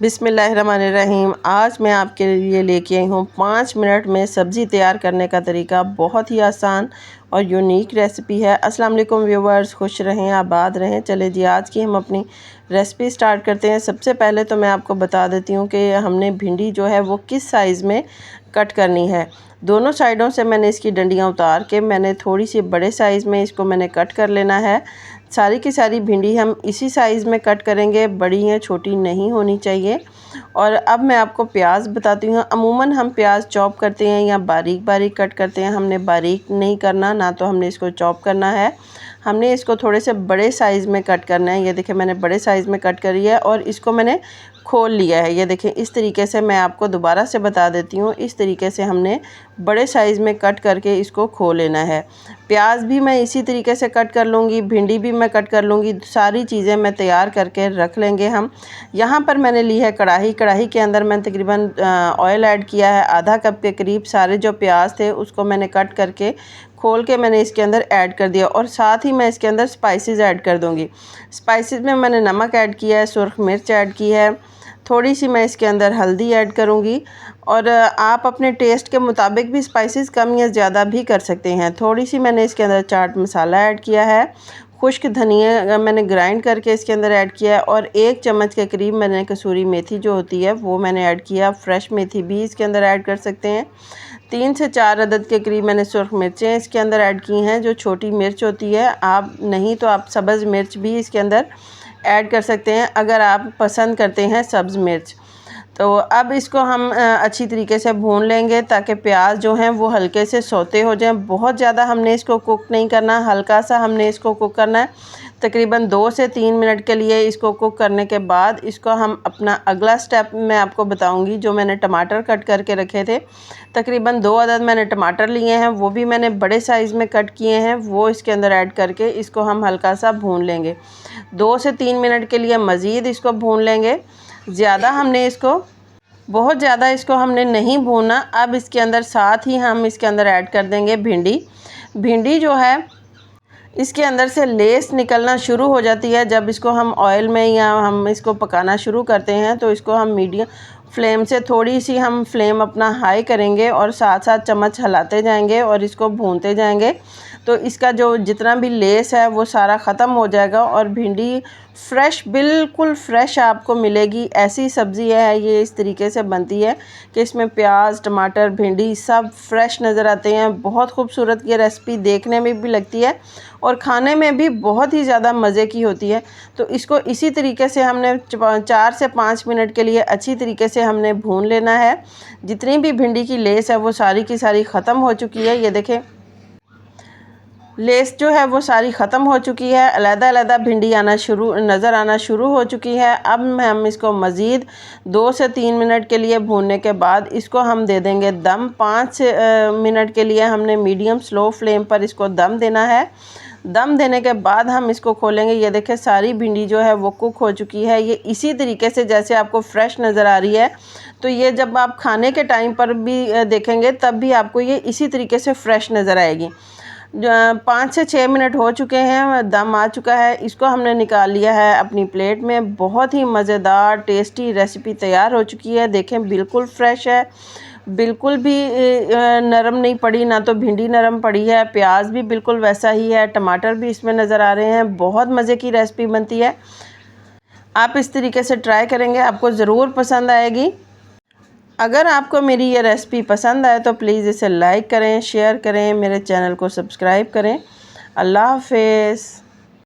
बिस्मिल्लाहिर्रहमानिर्रहीम। आज मैं आपके लिए लेके आई हूँ 5 मिनट में सब्ज़ी तैयार करने का तरीका। बहुत ही आसान और यूनिक रेसिपी है। अस्सलाम वालेकुम व्यूवर्स, खुश रहें, आबाद रहें। चले जी, आज की हम अपनी रेसिपी स्टार्ट करते हैं। सबसे पहले तो मैं आपको बता देती हूँ कि हमने भिंडी जो है वो किस साइज़ में कट करनी है। दोनों साइडों से मैंने इसकी डंडियाँ उतार के मैंने थोड़ी सी बड़े साइज़ में इसको मैंने कट कर लेना है। सारी की सारी भिंडी हम इसी साइज़ में कट करेंगे, बड़ी या छोटी नहीं होनी चाहिए। और अब मैं आपको प्याज बताती हूँ। अमूमन हम प्याज चॉप करते हैं या बारीक बारीक कट करते हैं। हमने बारीक नहीं करना, ना तो हमने इसको चॉप करना है। हमने इसको थोड़े से बड़े साइज़ में कट करना है। ये देखिए मैंने बड़े साइज़ में कट करी है और इसको मैंने खोल लिया है। ये देखें, इस तरीके से मैं आपको दोबारा से बता देती हूँ। इस तरीके से हमने बड़े साइज़ में कट करके इसको खोल लेना है। प्याज भी मैं इसी तरीके से कट कर लूँगी, भिंडी भी मैं कट कर लूँगी। सारी चीज़ें मैं तैयार करके रख लेंगे हम। यहाँ पर मैंने ली है कढ़ाई। कढ़ाई के अंदर मैंने तकरीबन ऑयल ऐड किया है। आधा कप के करीब सारे जो प्याज थे उसको मैंने कट करके खोल के मैंने इसके अंदर ऐड कर दिया और साथ ही मैं इसके अंदर स्पाइसेस ऐड कर दूंगी। स्पाइसेस में मैंने नमक ऐड किया है, सुर्ख मिर्च ऐड की है, थोड़ी सी मैं इसके अंदर हल्दी ऐड करूंगी और आप अपने टेस्ट के मुताबिक भी स्पाइसेस कम या ज़्यादा भी कर सकते हैं। थोड़ी सी मैंने इसके अंदर चाट मसाला ऐड किया है, खुश्क धनिया मैंने ग्राइंड करके इसके अंदर ऐड किया है और 1 चम्मच के करीब मैंने कसूरी मेथी जो होती है वो मैंने ऐड किया। फ्रेश मेथी भी इसके अंदर ऐड कर सकते हैं। 3 से 4 अदद के करीब मैंने सुर्ख मिर्चें इसके अंदर ऐड की हैं, जो छोटी मिर्च होती है। आप नहीं तो आप सब्ज़ मिर्च भी इसके अंदर ऐड कर सकते हैं अगर आप पसंद करते हैं सब्ज़ मिर्च। तो अब इसको हम अच्छी तरीके से भून लेंगे ताकि प्याज जो हैं वो हल्के से सौते हो जाएं। बहुत ज़्यादा हमने इसको कुक नहीं करना, हल्का सा हमने इसको कुक करना है। तकरीबन 2 से 3 मिनट के लिए इसको कुक करने के बाद इसको हम अपना अगला स्टेप मैं आपको बताऊंगी। जो मैंने टमाटर कट करके रखे थे, तकरीबन 2 अदद मैंने टमाटर लिए हैं, वो भी मैंने बड़े साइज़ में कट किए हैं, वो इसके अंदर ऐड करके इसको हम हल्का सा भून लेंगे। 2 से 3 मिनट के लिए मज़ीद इसको भून लेंगे। बहुत ज़्यादा इसको हमने नहीं भूना। अब इसके अंदर साथ ही हम इसके अंदर ऐड कर देंगे भिंडी। भिंडी जो है इसके अंदर से लेस निकलना शुरू हो जाती है जब इसको हम ऑयल में या हम इसको पकाना शुरू करते हैं। तो इसको हम मीडियम फ्लेम से थोड़ी सी हम फ्लेम अपना हाई करेंगे और साथ साथ चम्मच हिलाते जाएंगे और इसको भूनते जाएंगे। तो इसका जो जितना भी लेस है वो सारा ख़त्म हो जाएगा और भिंडी फ्रेश, बिल्कुल फ्रेश आपको मिलेगी। ऐसी सब्ज़ी है ये, इस तरीके से बनती है कि इसमें प्याज, टमाटर, भिंडी सब फ्रेश नज़र आते हैं। बहुत खूबसूरत ये रेसिपी देखने में भी लगती है और खाने में भी बहुत ही ज़्यादा मज़े की होती है। तो इसको इसी तरीके से हमने 4 से 5 मिनट के लिए अच्छी तरीके से हमने भून लेना है। जितनी भी भिंडी की लेस है वो सारी की सारी ख़त्म हो चुकी है। ये देखें, लेस जो है वो सारी ख़त्म हो चुकी है। अलग-अलग भिंडी नज़र आना शुरू हो चुकी है। अब हम इसको मज़ीद 2 से 3 मिनट के लिए भूनने के बाद इसको हम दे देंगे दम। 5 मिनट के लिए हमने मीडियम स्लो फ्लेम पर इसको दम देना है। दम देने के बाद हम इसको खोलेंगे। ये देखें, सारी भिंडी जो है वो कुक हो चुकी है। ये इसी तरीके से जैसे आपको फ्रेश नज़र आ रही है, तो ये जब आप खाने के टाइम पर भी देखेंगे तब भी आपको ये इसी तरीके से फ्रेश नज़र आएगी। 5 से 6 मिनट हो चुके हैं, दम आ चुका है। इसको हमने निकाल लिया है अपनी प्लेट में। बहुत ही मज़ेदार टेस्टी रेसिपी तैयार हो चुकी है। देखें, बिल्कुल फ्रेश है, बिल्कुल भी नरम नहीं पड़ी, ना तो भिंडी नरम पड़ी है। प्याज भी बिल्कुल वैसा ही है, टमाटर भी इसमें नज़र आ रहे हैं। बहुत मज़े की रेसिपी बनती है। आप इस तरीके से ट्राई करेंगे, आपको ज़रूर पसंद आएगी। अगर आपको मेरी ये रेसिपी पसंद आए तो प्लीज़ इसे लाइक करें, शेयर करें, मेरे चैनल को सब्सक्राइब करें। अल्लाह हाफ़िज़।